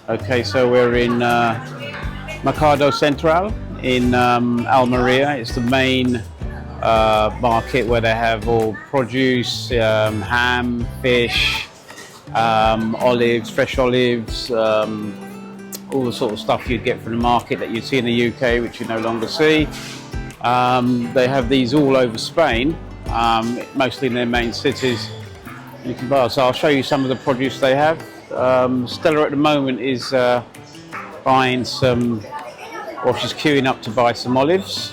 Okay, so we're in Mercado Central in Almeria. It's the main market where they have all produce, ham, fish, olives, fresh olives, all the sort of stuff you'd get from the market that you see in the UK, which you no longer see. They have these all over Spain, mostly in their main cities. You can buy. So I'll show you some of the produce they have. Stella at the moment is buying some, well, she's queuing up to buy some olives.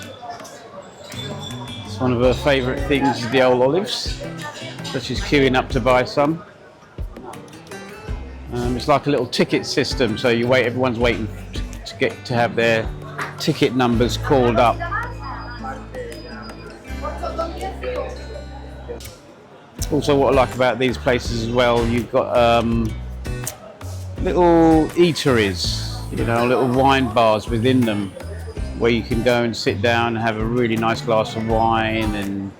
It's one of her favourite things is the old olives. So she's queuing up to buy some. It's like a little ticket system, so you wait. Everyone's waiting to have their ticket numbers called up. Also, what I like about these places as well, you've got little eateries, you know, little wine bars within them, where you can go and sit down and have a really nice glass of wine, and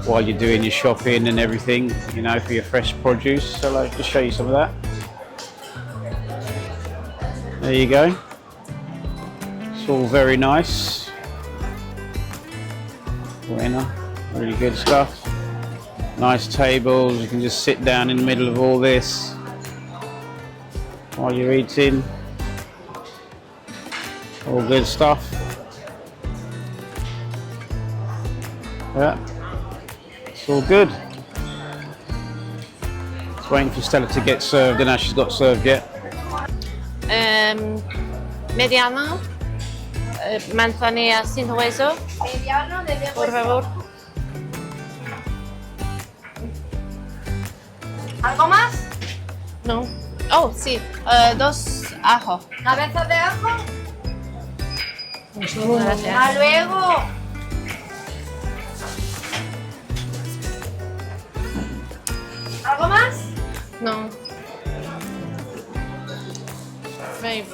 while you're doing your shopping and everything, you know, for your fresh produce. So I'll just show you some of that. There you go. It's all very nice. Bueno, really good stuff. Nice tables. You can just sit down in the middle of all this while you're eating. All good stuff. Yeah, it's all good. Just waiting for Stella to get served. I don't know if she's got served yet. Mediano, manzanilla sin hueso, por favor. ¿Algo más? No. Oh, sí. Dos ajo. ¿Cabezas de ajo? Gracias. ¡Hasta luego! ¿Algo más? No. Right.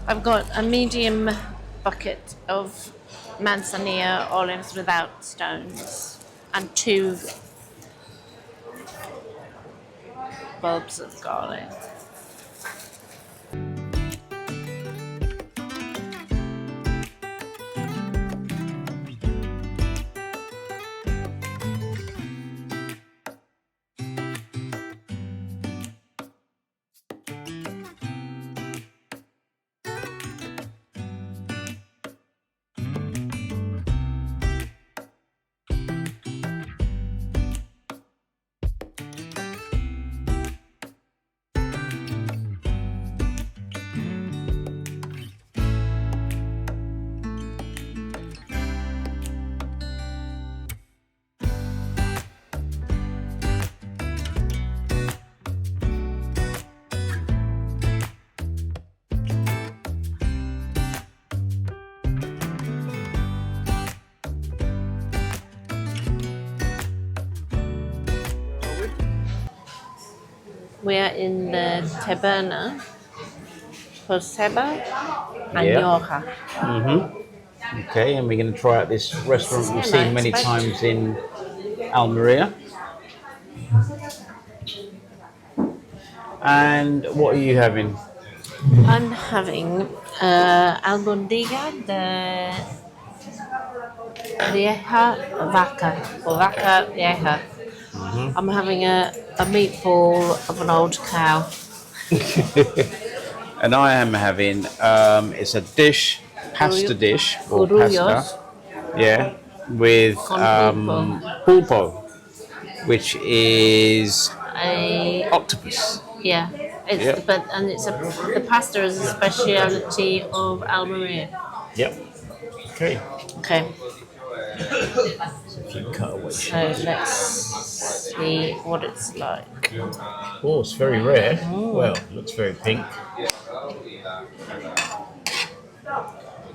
I've got a medium bucket of manzanilla olives without stones and 2 bulbs of garlic. We are in the taberna for Seba and Yoja. Okay, and we're going to try out this restaurant we've seen many times in Almeria. And what are you having? I'm having albondiga de vieja vaca, or vaca vieja. I'm having a meatball of an old cow. And I am having, it's a dish, pasta dish, or pasta, yeah, with pulpo, which is a octopus. Yeah, it's the pasta is a speciality of Almeria. Yep. Okay. Okay. So if you cut away. So let's see what it's like. Oh, it's very rare. Well, it looks very pink.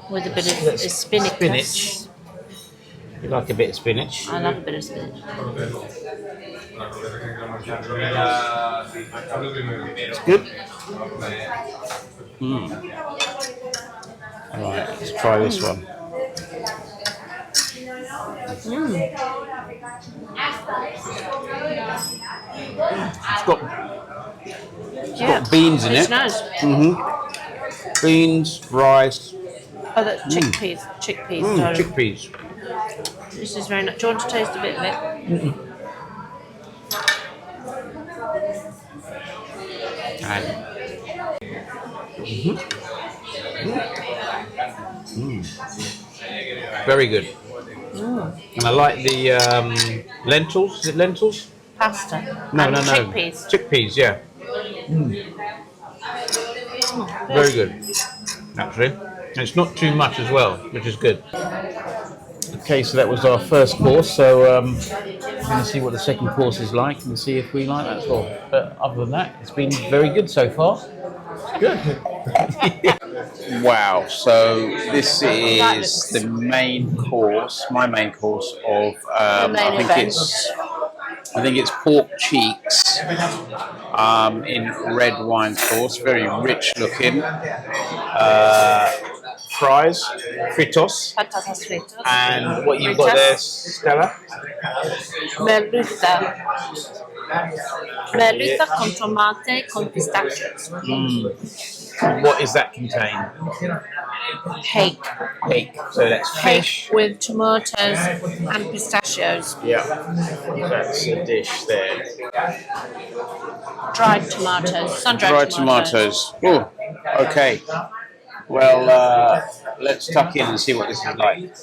With a bit of spinach. You like a bit of spinach? I love a bit of spinach. It's good. Alright, let's try this one. It's Yeah. got beans in It's it. nice. Beans, rice, Oh, that's chickpeas. Chickpeas. darling. chickpeas. This is very nice. Do you want to taste a bit of it? And very good. And I like the lentils. Is it lentils? Pasta. No, and no, no. chickpeas. Chickpeas, yeah. Very good, actually. And it's not too much as well, which is good. Okay, so that was our first course. So we're going to see what the second course is like and see if we like that as well. But other than that, it's been very good so far. Good. Wow, so this is the main course, my main course of I think it's pork cheeks in red wine sauce, very rich looking. Fries, fritos, Patatas fritas. and what you've got there, Stella? Merluza. Merluza con tomate con pistachios. What does that contain? Cake. Cake. So that's fish. Cake with tomatoes and pistachios. Yeah, that's a dish there. Dried tomatoes. Sun-dried Dried tomatoes. Oh, okay. Well, let's tuck in and see what this is like.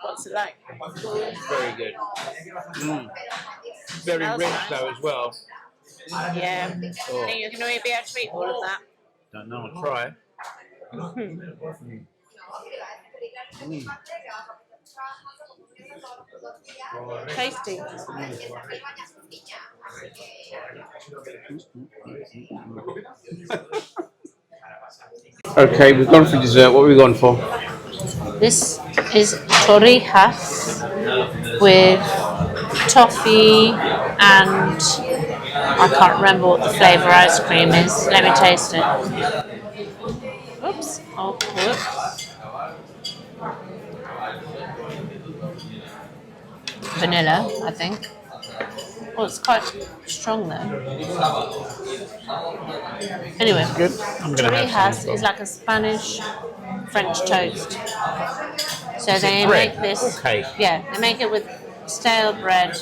What's it like? Very good. Very Smells rich nice. though as well. Yeah. Think you're going to be able to eat all of that? Don't know, I'll try. Tasty. Okay, we've gone for dessert. What have we gone for? This is torrijas with toffee and I can't remember what the flavour ice cream is. Let me taste it. Oops. Oh, whoops. Vanilla, I think. Oh, it's quite strong though. Anyway, Good. I'm going to have torrijas some. is like a Spanish French toast. So Is it they bread make this. or cake? Yeah, they make it with stale bread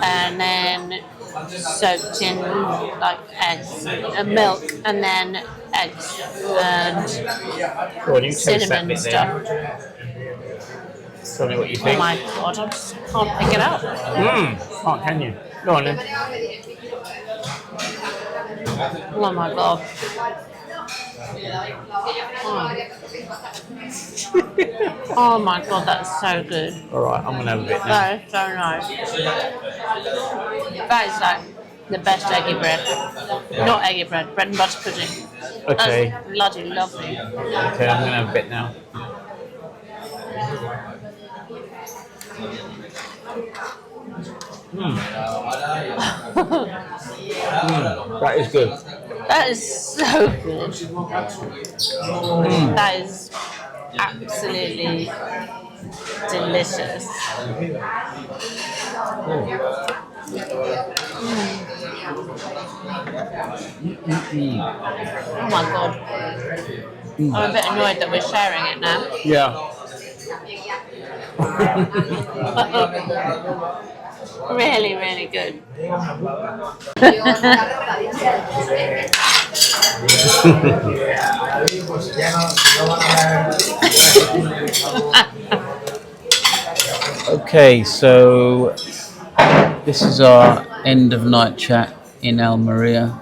and then soaked in like eggs and milk and then eggs and Go on, you taste that cinnamon bit stuff. there. Tell me what you Oh think. my god, I just can't pick it up. Can't, can you? Go on then. Oh my god. Oh my god, that's so good. All right, I'm going to have a bit now. That is so nice. That is like the best eggy bread. Not eggy bread, bread and butter pudding. Okay. That's bloody lovely. Okay, I'm going to have a bit now. That is good. That is so good. That is absolutely delicious. Oh my god. I'm a bit annoyed that we're sharing it now. Yeah. Really, really good. Okay, so this is our end of night chat in Almeria.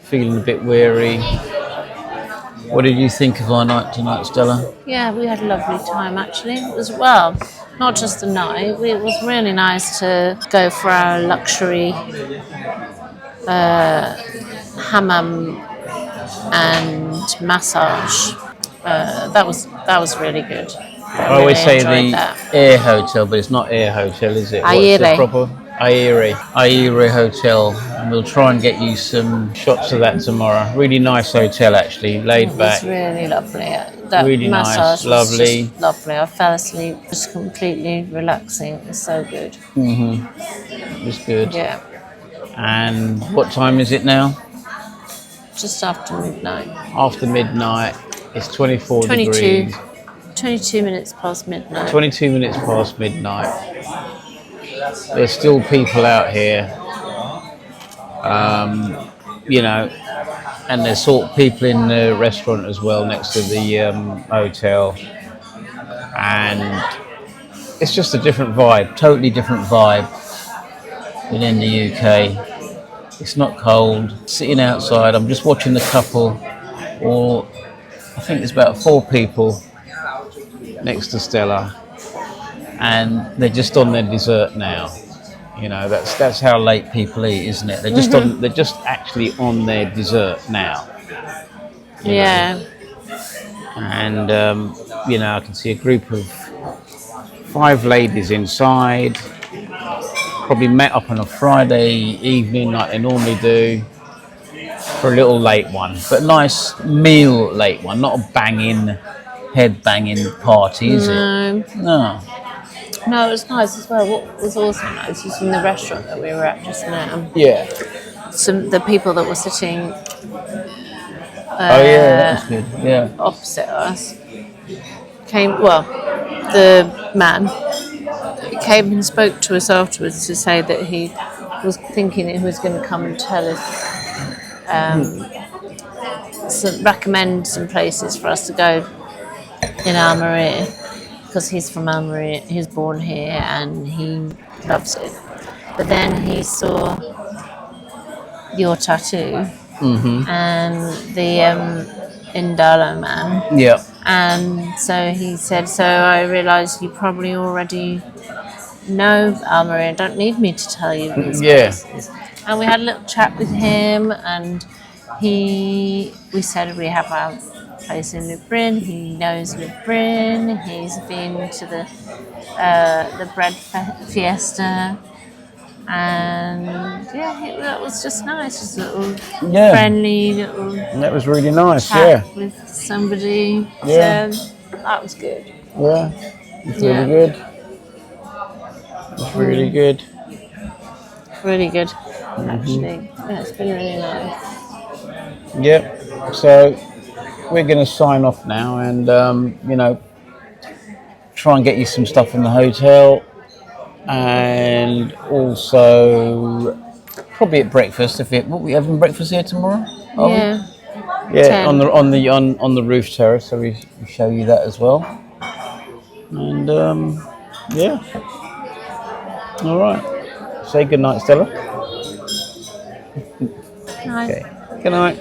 Feeling a bit weary. What did you think of our night tonight, Stella? Yeah, we had a lovely time actually as well. Not just the night, it was really nice to go for our luxury hammam and massage. That was really good. I always really say enjoyed the that. Air Hotel, but it's not Air Hotel, is it? What's Aire. the proper? Aire Hotel. and we'll try and get you some shots of that tomorrow. Really nice hotel, actually, laid back. It was really lovely. That Really massage nice, was lovely. just lovely. I fell asleep, just completely relaxing. It was so good. It was good. Yeah, And what time is it now? just after midnight. After midnight. It's 24 22, degrees. 22 minutes past midnight. 22 minutes past midnight. There's still people out here, you know, and there's sort of people in the restaurant as well next to the hotel, and it's just a different vibe, totally different vibe than in the UK. It's not cold. Sitting outside, I'm just watching the couple, or I think there's about 4 people next to Stella, and they're just on their dessert now. You know, that's how late people eat, isn't it? They're just they're just actually on their dessert now. Yeah. Know? And you know, I can see a group of 5 ladies inside. Probably met up on a Friday evening like they normally do for a little late one, but nice meal late one, not a banging, head banging party, is it? No. No, it was nice as well. What was also nice was in the restaurant that we were at just now. Yeah. The people that were sitting Oh yeah, that was good. Yeah. opposite us came. Well, the man came and spoke to us afterwards to say that he was thinking he was going to come and tell us, recommend some places for us to go in Almeria, because he's from Almeria, he's born here and he loves it. But then he saw your tattoo and the Indalo man. Yeah. And so he said, so I realised you probably already know Almeria, don't need me to tell you these places. And we had a little chat with him, and we said we have our place in Lubrin. He knows Lubrin. He's been to the bread fiesta, and that was just nice. Just a little friendly little. That was really nice. Chat with somebody. Yeah. So that was good. Yeah. It's really good. It's really good. Really good, actually. Yeah, it's been really nice. Yep. So we're going to sign off now, and you know, try and get you some stuff from the hotel, and also probably at breakfast. What we having breakfast here tomorrow? Yeah. Yeah. 10. On the roof terrace, so we show you that as well. And yeah. All right. Say good night, Stella. Nice. Okay. Good night.